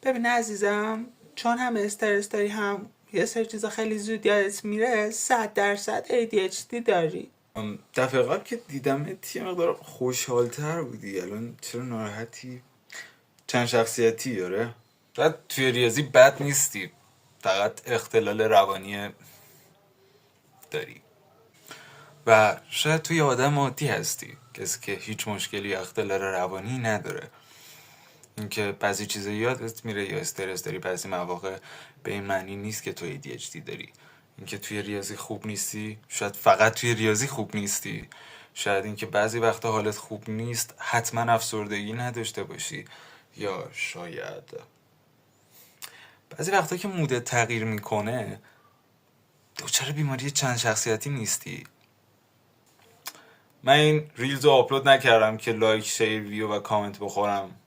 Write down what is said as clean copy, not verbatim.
ببین عزیزم، چون هم استرس داری هم یه سری چیزا خیلی زود یادت میره، 100% ADHD داری. دفعه قبل که دیدمت یه مقدار خوشحالتر بودی، الان چرا ناراحتی؟ چند شخصیتی داره؟ شاید توی ریاضی بد نیستی، فقط اختلال روانی داری و شاید توی آدم عادی هستی، کسی که هیچ مشکلی یا اختلال روانی نداره. اینکه بعضی چیزا یادت میره یا استرس داری بعضی مواقع به این معنی نیست که تو ADHD داری. اینکه توی ریاضی خوب نیستی شاید فقط توی ریاضی خوب نیستی، شاید اینکه بعضی وقتا حالت خوب نیست حتما افسردگی نداشته باشی، یا شاید بعضی وقتا که مودت تغییر میکنه دچار بیماری چند شخصیتی نیستی. من این ریلز رو آپلود نکردم که لایک، شیر، ویو و کامنت بخورم،